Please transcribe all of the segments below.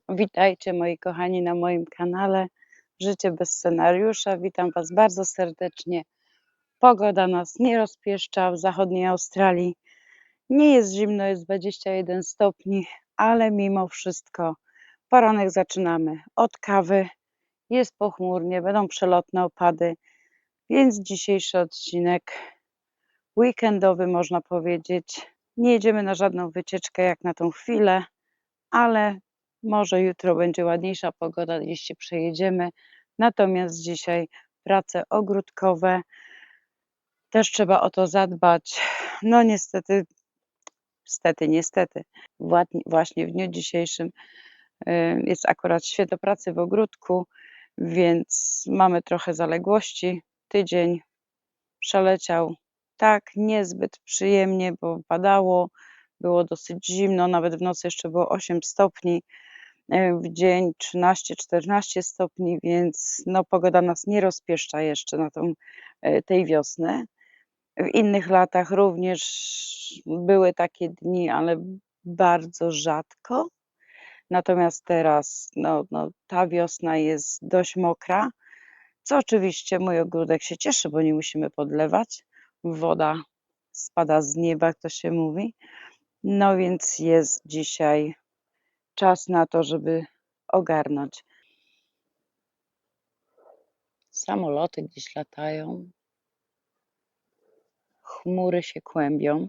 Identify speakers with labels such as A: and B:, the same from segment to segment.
A: Witajcie moi kochani na moim kanale Życie bez scenariusza. Witam Was bardzo serdecznie. Pogoda nas nie rozpieszcza w zachodniej Australii. Nie jest zimno, jest 21 stopni, ale mimo wszystko poranek zaczynamy od kawy. Jest pochmurnie, będą przelotne opady, więc dzisiejszy odcinek weekendowy można powiedzieć. Nie jedziemy na żadną wycieczkę jak na tą chwilę, ale może jutro będzie ładniejsza pogoda, gdzieś się przejedziemy. Natomiast dzisiaj prace ogródkowe, też trzeba o to zadbać. No niestety, niestety, właśnie w dniu dzisiejszym jest akurat święto pracy w ogródku, więc mamy trochę zaległości. Tydzień przeleciał tak niezbyt przyjemnie, bo padało, było dosyć zimno, nawet w nocy jeszcze było 8 stopni. W dzień 13-14 stopni, więc no, pogoda nas nie rozpieszcza jeszcze na tej wiosnę. W innych latach również były takie dni, ale bardzo rzadko. Natomiast teraz ta wiosna jest dość mokra, co oczywiście mój ogródek się cieszy, bo nie musimy podlewać. Woda spada z nieba, jak to się mówi. No więc jest dzisiaj czas na to, żeby ogarnąć. Samoloty gdzieś latają, chmury się kłębią.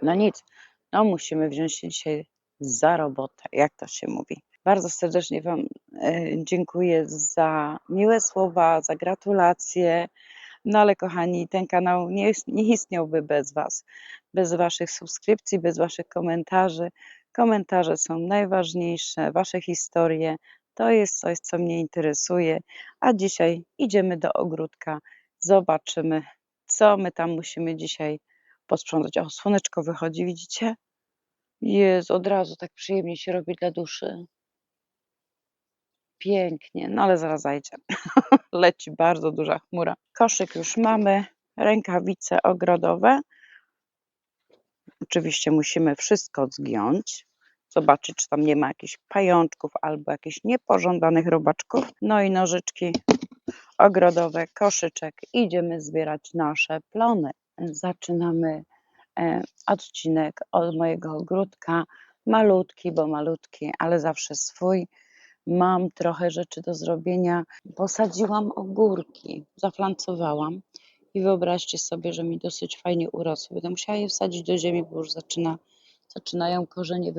A: No nic, musimy wziąć się dzisiaj za robotę, jak to się mówi. Bardzo serdecznie Wam dziękuję za miłe słowa, za gratulacje. No ale kochani, ten kanał nie istniałby bez Was, bez Waszych subskrypcji, bez Waszych komentarzy. Komentarze są najważniejsze, Wasze historie to jest coś, co mnie interesuje. A dzisiaj idziemy do ogródka, zobaczymy, co my tam musimy dzisiaj posprzątać. O, słoneczko wychodzi, widzicie? Jest, od razu tak przyjemnie się robi dla duszy. Pięknie, no ale zaraz zajdzie. Leci bardzo duża chmura. Koszyk już mamy, rękawice ogrodowe. Oczywiście musimy wszystko zgiąć, zobaczyć, czy tam nie ma jakichś pajączków albo jakichś niepożądanych robaczków. No i nożyczki ogrodowe, koszyczek. Idziemy zbierać nasze plony. Zaczynamy odcinek od mojego ogródka. Malutki, bo malutki, ale zawsze swój. Mam trochę rzeczy do zrobienia. Posadziłam ogórki, zaflancowałam i wyobraźcie sobie, że mi dosyć fajnie urosły. Będę musiała je wsadzić do ziemi, bo już zaczynają korzenie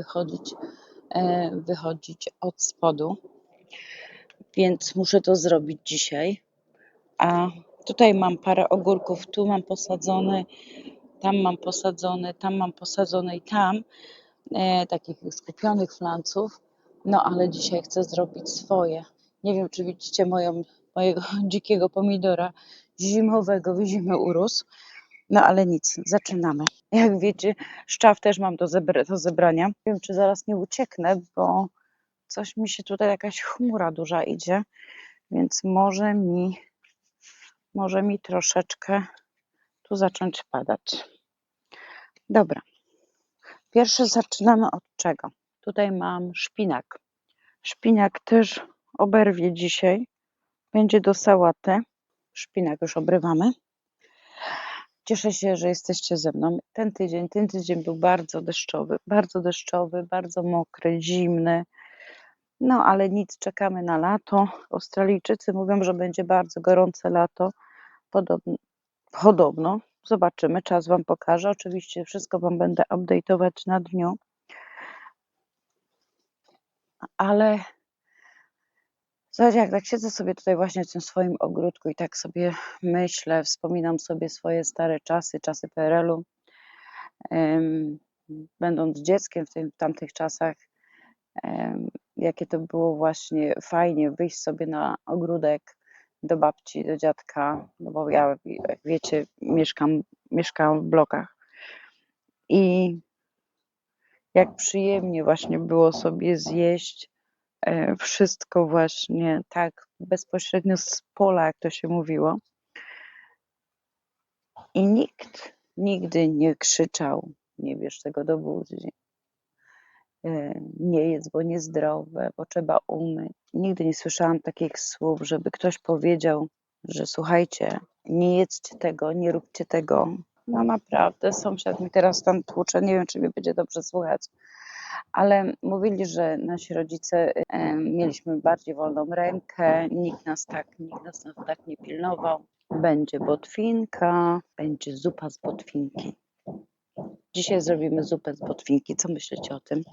A: wychodzić od spodu, więc muszę to zrobić dzisiaj. A tutaj mam parę ogórków, tu mam posadzone, tam mam posadzone, tam mam posadzone i tam takich skupionych flanców. No ale dzisiaj chcę zrobić swoje. Nie wiem, czy widzicie mojego dzikiego pomidora zimowego, w zimę urósł. No ale nic, zaczynamy. Jak wiecie, szczaw też mam do zebrania. Nie wiem, czy zaraz nie ucieknę, bo coś mi się tutaj, jakaś chmura duża idzie, więc może mi troszeczkę tu zacząć padać. Dobra. Pierwsze zaczynamy od czego? Tutaj mam szpinak. Szpinak też oberwie dzisiaj. Będzie do sałaty. Szpinak już obrywamy. Cieszę się, że jesteście ze mną. Ten tydzień był bardzo deszczowy, bardzo mokry, zimny. No ale nic, czekamy na lato. Australijczycy mówią, że będzie bardzo gorące lato. Podobno. Zobaczymy, czas Wam pokaże. Oczywiście wszystko Wam będę update'ować na dniu. Ale słuchajcie, jak tak siedzę sobie tutaj właśnie w tym swoim ogródku i tak sobie myślę, wspominam sobie swoje stare czasy PRL-u. Będąc dzieckiem w tamtych czasach, jakie to było właśnie fajnie wyjść sobie na ogródek do babci, do dziadka, no bo ja, jak wiecie, mieszkałam w blokach. I jak przyjemnie właśnie było sobie zjeść wszystko właśnie tak bezpośrednio z pola, jak to się mówiło. I nikt nigdy nie krzyczał: nie bierz tego do buzi. nie jedz, bo niezdrowe, bo trzeba umyć. Nigdy nie słyszałam takich słów, żeby ktoś powiedział, że słuchajcie, nie jedzcie tego, nie róbcie tego. No naprawdę, sąsiad mi teraz tam tłucze, nie wiem, czy mi będzie dobrze słuchać, ale mówili, że nasi rodzice mieliśmy bardziej wolną rękę, nikt nas tak nie pilnował. Będzie botwinka, będzie zupa z botwinki. Dzisiaj zrobimy zupę z botwinki. Co myślicie o tym?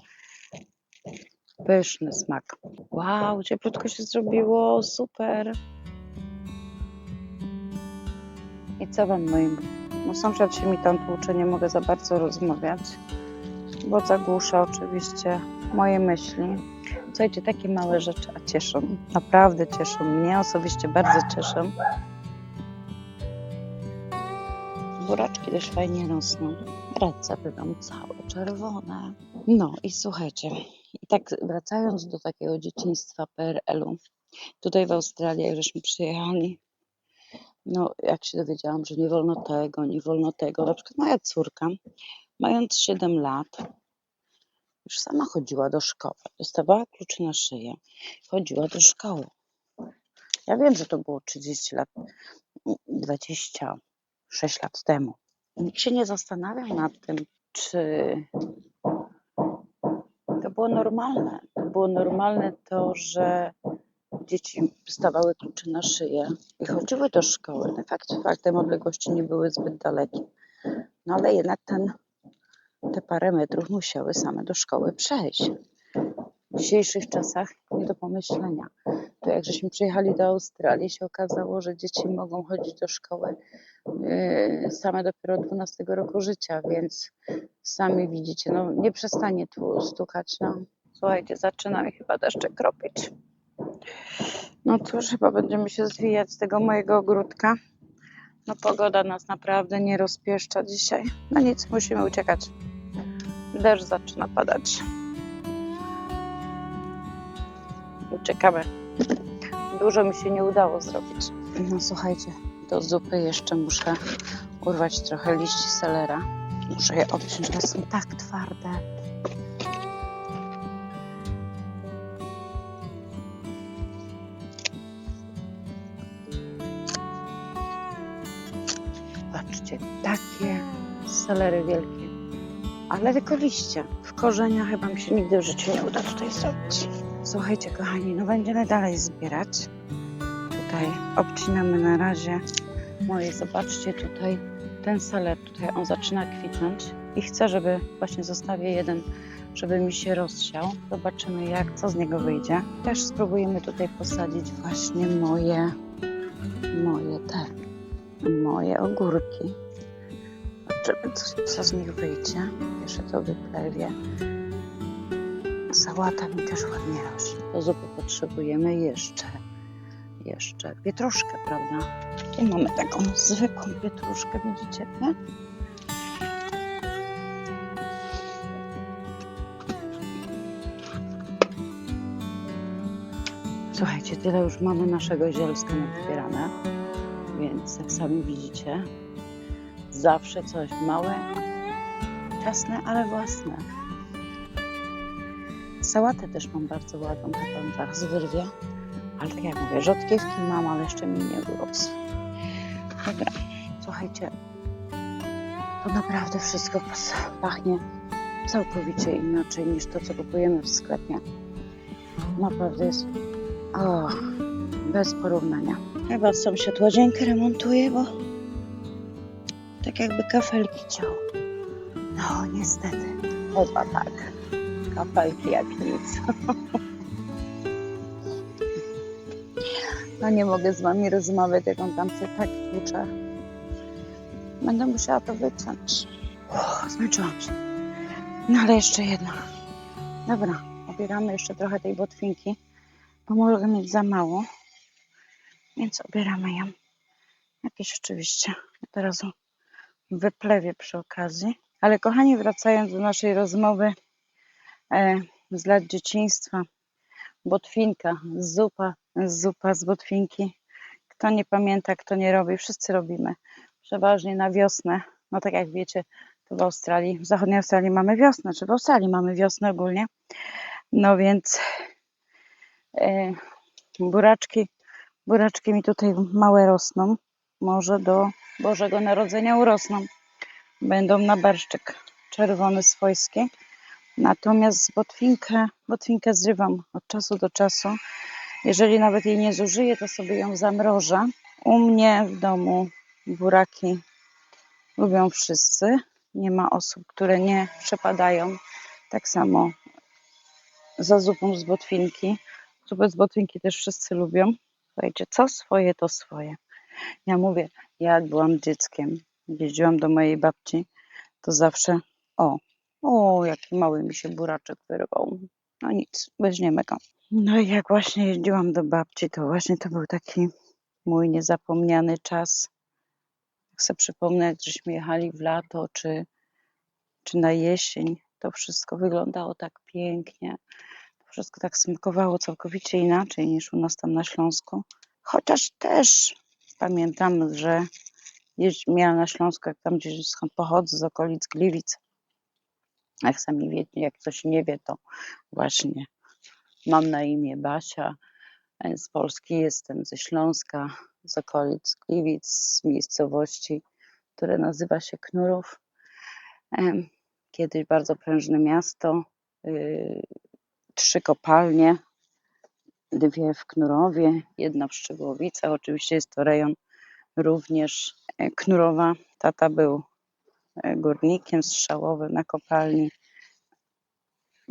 A: Pyszny smak. Wow, cieplutko się zrobiło, super. I co wam moim? No sąsiad się mi tam tłucze, nie mogę za bardzo rozmawiać, bo zagłusza oczywiście moje myśli. Słuchajcie, takie małe rzeczy, a cieszą, naprawdę cieszą. Mnie osobiście bardzo cieszą. Buraczki też fajnie rosną. Recepty tam całe czerwone. No i słuchajcie, i tak wracając do takiego dzieciństwa PRL-u, tutaj w Australii, jak żeśmy przyjechali, no jak się dowiedziałam, że nie wolno tego, nie wolno tego. Na przykład moja córka, mając 7 lat, już sama chodziła do szkoły, dostawała klucze na szyję, chodziła do szkoły. Ja wiem, że to było 30 lat, 26 lat temu. Nikt się nie zastanawiał nad tym, czy to było normalne. To było normalne to, że dzieci dostawały klucze na szyję i chodziły do szkoły. No faktem odległości nie były zbyt dalekie. No ale jednak te parę metrów musiały same do szkoły przejść. W dzisiejszych czasach nie do pomyślenia. To jak żeśmy przyjechali do Australii, się okazało, że dzieci mogą chodzić do szkoły same dopiero od 12 roku życia, więc sami widzicie, no nie przestanie tu stukać. No. Słuchajcie, zaczyna mi chyba deszczek kropić. No cóż, chyba będziemy się zwijać z tego mojego ogródka. No pogoda nas naprawdę nie rozpieszcza dzisiaj. No nic, musimy uciekać. Deszcz zaczyna padać. Uciekamy. Dużo mi się nie udało zrobić. No słuchajcie, do zupy jeszcze muszę urwać trochę liści selera. Muszę je obciąć, bo są tak twarde. Patrzcie, takie selery wielkie, ale tylko liście. W korzenia chyba mi się nigdy w życiu nie uda tutaj zrobić. Słuchajcie kochani, no będziemy dalej zbierać. Tutaj obcinamy na razie moje, zobaczcie tutaj ten seler, tutaj on zaczyna kwitnąć i chcę, żeby właśnie zostawię jeden, żeby mi się rozsiał. Zobaczymy co z niego wyjdzie. Też spróbujemy tutaj posadzić właśnie moje ogórki. Zobaczymy co z nich wyjdzie. Jeszcze to wyplewię. Sałata mi też ładnie rośnie. Do zupy potrzebujemy jeszcze pietruszkę, prawda? Tu mamy taką zwykłą pietruszkę, widzicie, nie? Słuchajcie, tyle już mamy naszego zielska nazbierane, więc jak sami widzicie, zawsze coś małe, ciasne, ale własne. Sałatę też mam bardzo ładną, to Wam zaraz wyrwie. Ale tak jak mówię, rzodkiewki mam, ale jeszcze mi nie urósł. Dobra, słuchajcie, to naprawdę wszystko pachnie całkowicie inaczej niż to, co kupujemy w sklepie. Naprawdę jest bez porównania. Chyba sąsiad łazienkę remontuje, bo tak jakby kafelki ciął. No niestety, chyba tak. Kafelki jak nic. No nie mogę z wami rozmawiać, jak on tam się tak tłucze. Będę musiała to wyciąć. Zmęczyłam się. No ale jeszcze jedno. Dobra, obieramy jeszcze trochę tej botwinki, bo mogę mieć za mało. Więc obieramy ją. Jakieś oczywiście teraz wyplewię przy okazji. Ale kochani, wracając do naszej rozmowy z lat dzieciństwa. Botwinka, zupa z botwinki. Kto nie pamięta, kto nie robi, wszyscy robimy. Przeważnie na wiosnę. No tak jak wiecie, w Australii, w zachodniej Australii mamy wiosnę, czy w Australii mamy wiosnę ogólnie. No więc buraczki mi tutaj małe rosną. Może do Bożego Narodzenia urosną. Będą na barszczyk czerwony swojski. Natomiast botwinkę zrywam od czasu do czasu. Jeżeli nawet jej nie zużyję, to sobie ją zamrożę. U mnie w domu buraki lubią wszyscy. Nie ma osób, które nie przepadają. Tak samo za zupą z botwinki. Zupę z botwinki też wszyscy lubią. Słuchajcie, co swoje, to swoje. Ja mówię, jak byłam dzieckiem, jeździłam do mojej babci, to zawsze, jaki mały mi się buraczek wyrwał. No nic, weźmiemy go. No i jak właśnie jeździłam do babci, to właśnie to był taki mój niezapomniany czas. Jak sobie przypomnę, jak żeśmy jechali w lato, czy na jesień, to wszystko wyglądało tak pięknie. To wszystko tak smakowało całkowicie inaczej niż u nas tam na Śląsku. Chociaż też pamiętam, że miałam na Śląsku, jak tam gdzieś skąd pochodzę, z okolic Gliwic. Jak sami wiecie, jak ktoś nie wie, to właśnie mam na imię Basia. Z Polski jestem, ze Śląska, z okolic Gliwic, z miejscowości, które nazywa się Knurów. Kiedyś bardzo prężne miasto, 3 kopalnie, 2 w Knurowie, 1 w Szczygłowicach. Oczywiście jest to rejon również Knurowa. Tata był górnikiem strzałowym na kopalni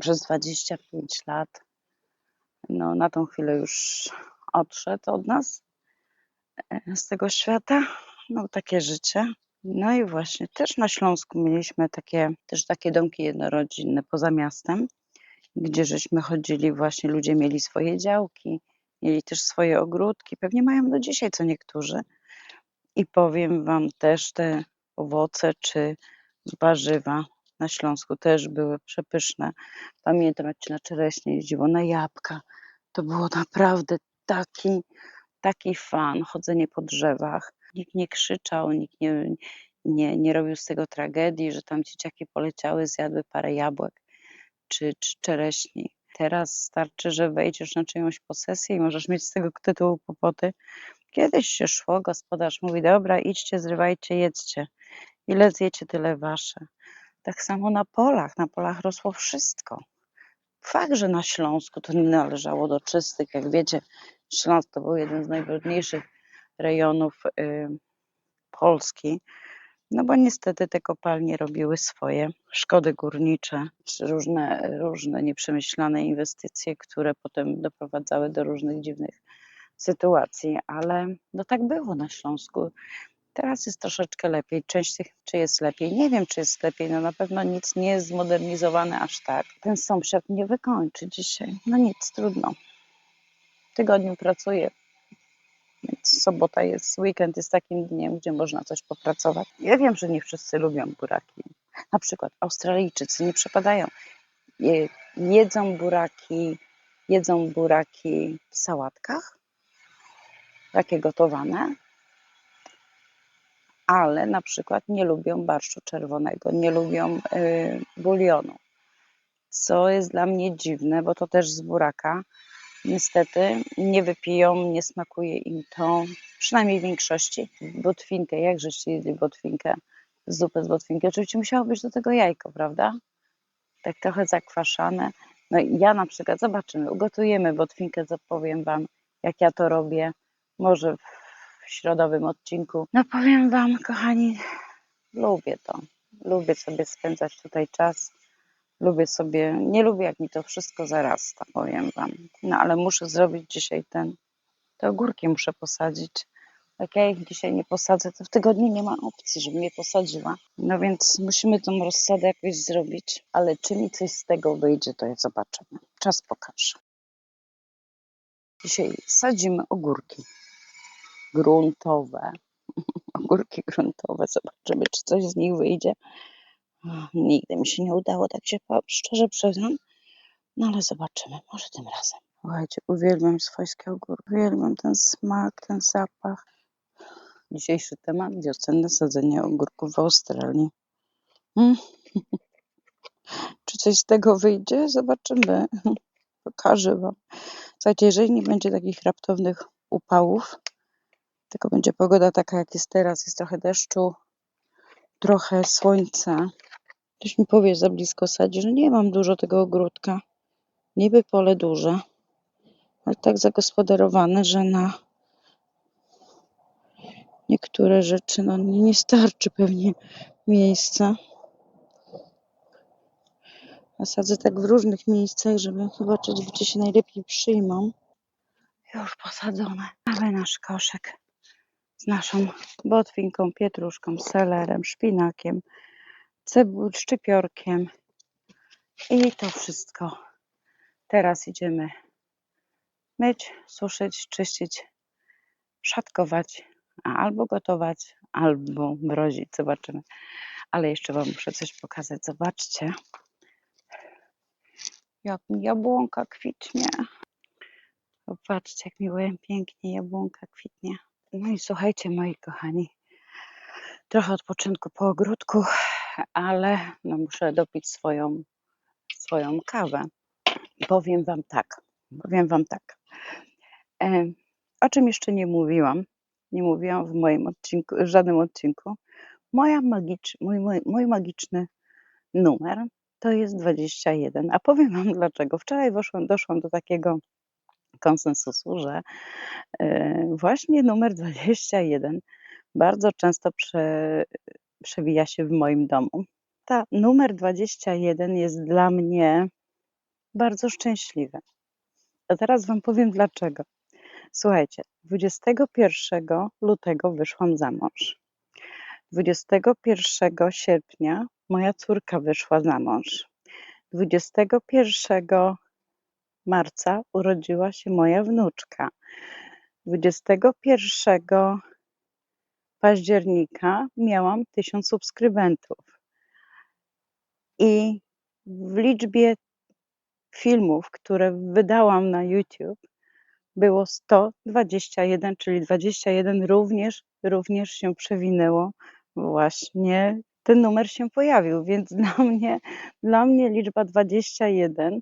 A: przez 25 lat. No, na tą chwilę już odszedł od nas z tego świata. No, takie życie. No i właśnie też na Śląsku mieliśmy takie domki jednorodzinne poza miastem, gdzie żeśmy chodzili, właśnie ludzie mieli swoje działki, mieli też swoje ogródki, pewnie mają do dzisiaj co niektórzy. I powiem wam, też te owoce czy warzywa na Śląsku też były przepyszne. Pamiętam, jak się na czereśnie jeździło, na jabłka. To było naprawdę taki fan, chodzenie po drzewach. Nikt nie krzyczał, nikt nie robił z tego tragedii, że tam dzieciaki poleciały, zjadły parę jabłek czy czereśni. Teraz starczy, że wejdziesz na czyjąś posesję i możesz mieć z tego tytułu kłopoty. Kiedyś się szło, gospodarz mówi, dobra, idźcie, zrywajcie, jedzcie. Ile zjecie, tyle wasze. Tak samo na polach rosło wszystko. Fakt, że na Śląsku to nie należało do czystych, jak wiecie, Śląsk to był jeden z najbrudniejszych rejonów Polski, no bo niestety te kopalnie robiły swoje szkody górnicze, czy różne nieprzemyślane inwestycje, które potem doprowadzały do różnych dziwnych sytuacji, ale no tak było na Śląsku. Teraz jest troszeczkę lepiej. Część tych, czy jest lepiej? Nie wiem, czy jest lepiej. No na pewno nic nie jest zmodernizowane aż tak. Ten sąsiad nie wykończy dzisiaj. No nic, trudno. W tygodniu pracuję, więc sobota jest, weekend jest takim dniem, gdzie można coś popracować. Ja wiem, że nie wszyscy lubią buraki. Na przykład Australijczycy nie przepadają. Jedzą buraki w sałatkach, takie gotowane, ale na przykład nie lubią barszczu czerwonego, nie lubią bulionu, co jest dla mnie dziwne, bo to też z buraka. Niestety nie wypiją, nie smakuje im to, przynajmniej w większości. Botwinkę, jak żeście jedli botwinkę, zupę z botwinki? Oczywiście musiało być do tego jajko, prawda? Tak trochę zakwaszane. No i ja na przykład, zobaczymy, ugotujemy botwinkę, co powiem wam, jak ja to robię, może w środowym odcinku. No powiem wam, kochani, lubię to. Lubię sobie spędzać tutaj czas. Nie lubię jak mi to wszystko zarasta, powiem wam. No ale muszę zrobić dzisiaj te ogórki muszę posadzić. Jak ja ich dzisiaj nie posadzę, to w tygodniu nie ma opcji, żebym je posadziła. No więc musimy tą rozsadę jakoś zrobić. Ale czy mi coś z tego wyjdzie, to ja zobaczymy. Czas pokaże. Dzisiaj sadzimy ogórki gruntowe. Ogórki gruntowe. Zobaczymy, czy coś z nich wyjdzie. Nigdy mi się nie udało, tak się szczerze przyznam. No ale zobaczymy, może tym razem. Słuchajcie, uwielbiam swojskie ogórki. Uwielbiam ten smak, ten zapach. Dzisiejszy temat: wiosenne sadzenie ogórków w Australii. Czy coś z tego wyjdzie? Zobaczymy. Pokażę Wam. Słuchajcie, jeżeli nie będzie takich raptownych upałów, tylko będzie pogoda taka, jak jest teraz, jest trochę deszczu, trochę słońca. Ktoś mi powie, za blisko sadzi, że nie mam dużo tego ogródka. Niby pole duże, ale tak zagospodarowane, że na niektóre rzeczy nie starczy pewnie miejsca. A sadzę tak w różnych miejscach, żeby zobaczyć, gdzie się najlepiej przyjmą. Już posadzone. Mamy nasz koszyk z naszą botwinką, pietruszką, selerem, szpinakiem, szczypiorkiem i to wszystko. Teraz idziemy myć, suszyć, czyścić, szatkować, albo gotować, albo mrozić. Zobaczymy. Ale jeszcze Wam muszę coś pokazać. Zobaczcie, jak mi jabłonka kwitnie. Zobaczcie, jak mi pięknie jabłonka kwitnie. No i słuchajcie, moi kochani, trochę odpoczynku po ogródku, ale muszę dopić swoją kawę. Powiem Wam tak, o czym jeszcze nie mówiłam w moim odcinku, w żadnym odcinku. Mój magiczny numer to jest 21, a powiem Wam dlaczego. Wczoraj doszłam do takiego konsensusu, że właśnie numer 21 bardzo często przewija się w moim domu. Numer 21 jest dla mnie bardzo szczęśliwy. A teraz Wam powiem dlaczego. Słuchajcie, 21 lutego wyszłam za mąż. 21 sierpnia moja córka wyszła za mąż. 21 marca urodziła się moja wnuczka. 21 października miałam 1000 subskrybentów. I w liczbie filmów, które wydałam na YouTube, było 121, czyli 21 również się przewinęło. Właśnie ten numer się pojawił, więc dla mnie liczba 21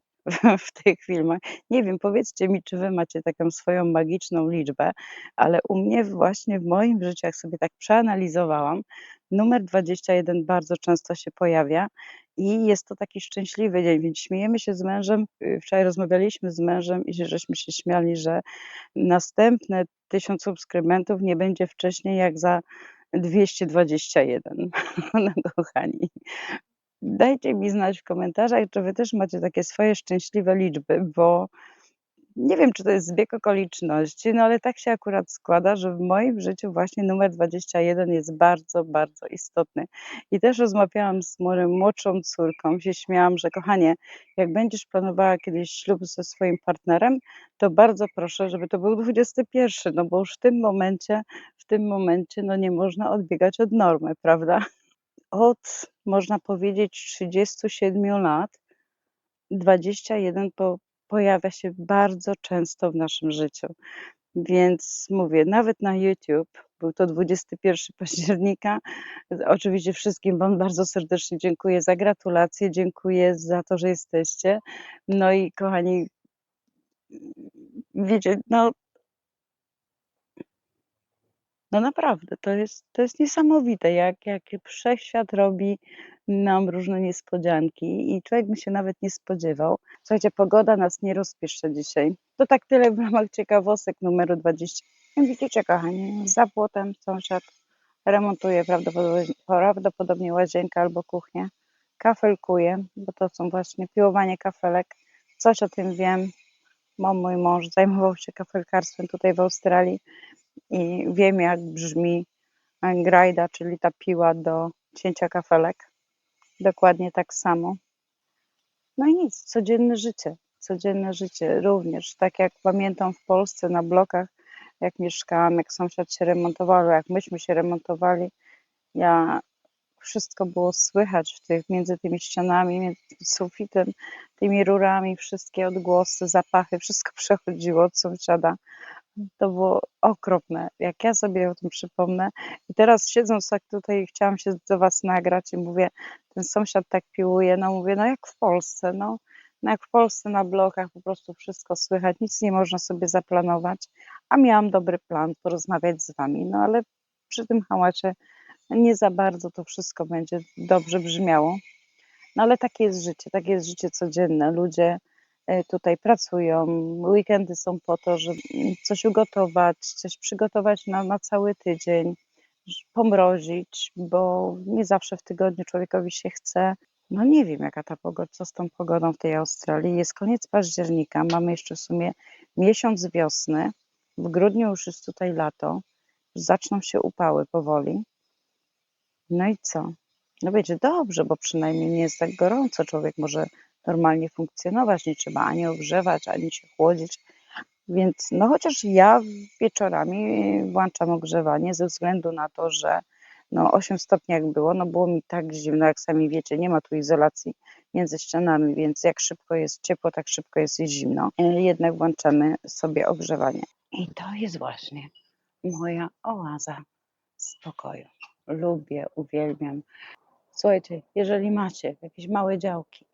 A: w tych filmach, nie wiem, powiedzcie mi, czy Wy macie taką swoją magiczną liczbę, ale u mnie właśnie w moim życiu, jak sobie tak przeanalizowałam, numer 21 bardzo często się pojawia i jest to taki szczęśliwy dzień, więc śmiejemy się z mężem. Wczoraj rozmawialiśmy z mężem i żeśmy się śmiali, że następne 1000 subskrybentów nie będzie wcześniej jak za 221. No kochani, dajcie mi znać w komentarzach, czy Wy też macie takie swoje szczęśliwe liczby, bo nie wiem, czy to jest zbieg okoliczności, ale tak się akurat składa, że w moim życiu właśnie numer 21 jest bardzo, bardzo istotny. I też rozmawiałam z moją młodszą córką, się śmiałam, że kochanie, jak będziesz planowała kiedyś ślub ze swoim partnerem, to bardzo proszę, żeby to był 21, bo już w tym momencie nie można odbiegać od normy, prawda? Od, można powiedzieć, 37 lat 21 pojawia się bardzo często w naszym życiu. Więc mówię, nawet na YouTube, był to 21 października. Oczywiście wszystkim Wam bardzo serdecznie dziękuję za gratulacje, dziękuję za to, że jesteście. No i kochani, wiecie, naprawdę, to jest niesamowite, jak wszechświat robi nam różne niespodzianki i człowiek by się nawet nie spodziewał. Słuchajcie, pogoda nas nie rozpieszcza dzisiaj. To tak tyle w ramach ciekawostek numeru 20. Widzicie, kochani, za płotem sąsiad remontuje prawdopodobnie łazienkę albo kuchnię. Kafelkuje, bo to są właśnie piłowanie kafelek. Coś o tym wiem. Mój mąż zajmował się kafelkarstwem tutaj w Australii i wiem, jak brzmi grajda, czyli ta piła do cięcia kafelek. Dokładnie tak samo. No i nic, codzienne życie również. Tak jak pamiętam w Polsce na blokach, jak mieszkałam, jak sąsiad się remontował, jak myśmy się remontowali, wszystko było słychać między tymi ścianami, między sufitem, tymi rurami, wszystkie odgłosy, zapachy, wszystko przechodziło od sąsiada. To było okropne, jak ja sobie o tym przypomnę. I teraz siedząc tak tutaj chciałam się do was nagrać i mówię, ten sąsiad tak piłuje, no mówię, no jak w Polsce, no jak w Polsce na blokach po prostu wszystko słychać, nic nie można sobie zaplanować, a miałam dobry plan porozmawiać z wami, no ale przy tym hałacie nie za bardzo to wszystko będzie dobrze brzmiało. No ale takie jest życie codzienne. Ludzie tutaj pracują, weekendy są po to, żeby coś ugotować, coś przygotować na cały tydzień, pomrozić, bo nie zawsze w tygodniu człowiekowi się chce. No nie wiem, jaka ta pogoda, co z tą pogodą w tej Australii. Jest koniec października, mamy jeszcze w sumie miesiąc wiosny. W grudniu już jest tutaj lato, zaczną się upały powoli. No i co? No będzie dobrze, bo przynajmniej nie jest tak gorąco. Człowiek może normalnie funkcjonować, nie trzeba ani ogrzewać, ani się chłodzić. Więc no chociaż ja wieczorami włączam ogrzewanie ze względu na to, że no 8 stopni jak było, no było mi tak zimno, jak sami wiecie, nie ma tu izolacji między ścianami, więc jak szybko jest ciepło, tak szybko jest i zimno. Jednak włączamy sobie ogrzewanie. I to jest właśnie moja oaza spokoju. Lubię, uwielbiam. Słuchajcie, jeżeli macie jakieś małe działki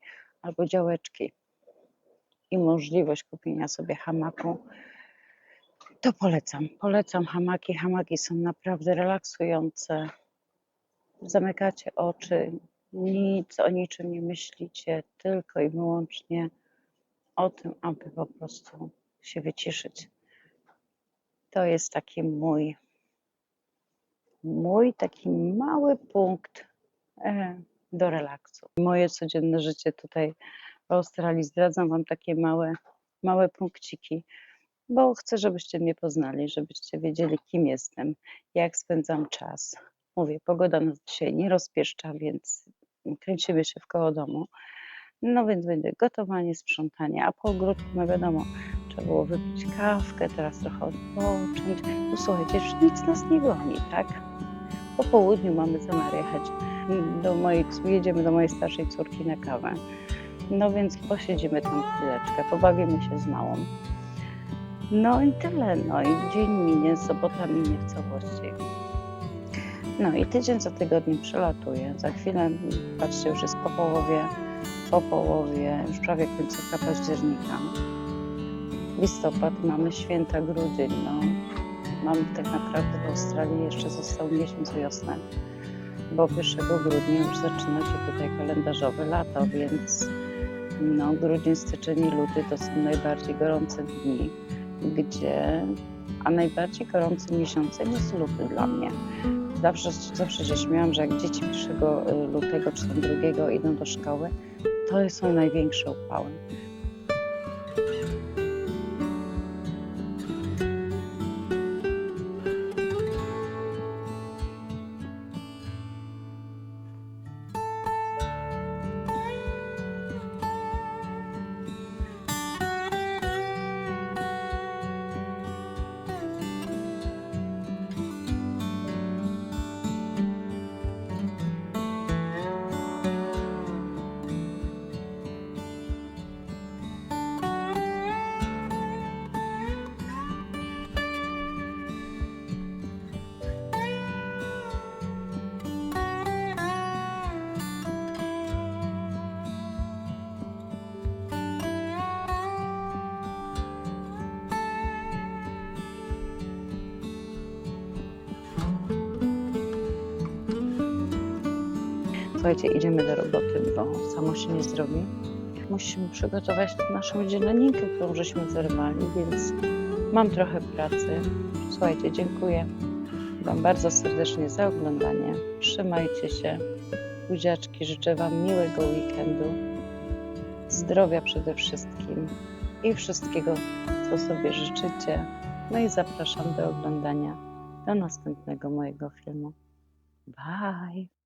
A: albo działeczki i możliwość kupienia sobie hamaku, to polecam. Polecam hamaki. Hamaki są naprawdę relaksujące. Zamykacie oczy, nic o niczym nie myślicie, tylko i wyłącznie o tym, aby po prostu się wyciszyć. To jest taki mój taki mały punkt do relaksu. Moje codzienne życie tutaj w Australii zdradzam wam takie małe punkciki, bo chcę, żebyście mnie poznali, żebyście wiedzieli, kim jestem, jak spędzam czas. Mówię, pogoda nas dzisiaj nie rozpieszcza, więc kręcimy się w koło domu. No więc będzie gotowanie, sprzątanie, a po ogródku, no wiadomo, trzeba było wypić kawkę, teraz trochę odpocząć. No słuchajcie, już nic nas nie goni, tak? Po południu mamy zamiar jechać jedziemy do mojej starszej córki na kawę. No więc posiedzimy tam chwileczkę, pobawimy się z małą. No i tyle, no i dzień minie, sobota minie w całości. No i tydzień za tygodniem przelatuje. Za chwilę, patrzcie, już jest po połowie, już prawie końcówka października. Listopad, mamy święta, grudzień, no. Mamy tak naprawdę w Australii jeszcze został miesiąc wiosny, bo 1 grudnia już zaczyna się tutaj kalendarzowe lato, więc no, grudzień, styczeń i luty to są najbardziej gorące dni, a najbardziej gorącym miesiącem jest luty dla mnie. Zawsze się śmiałam, że jak dzieci 1 lutego czy tam 2 idą do szkoły, to są największe upały. Słuchajcie, idziemy do roboty, bo samo się nie zrobi. Musimy przygotować naszą zieleninkę, którą żeśmy wyrwali, więc mam trochę pracy. Słuchajcie, dziękuję wam bardzo serdecznie za oglądanie. Trzymajcie się. Buziaczki, życzę wam miłego weekendu, zdrowia przede wszystkim i wszystkiego, co sobie życzycie. No i zapraszam do oglądania do następnego mojego filmu. Bye!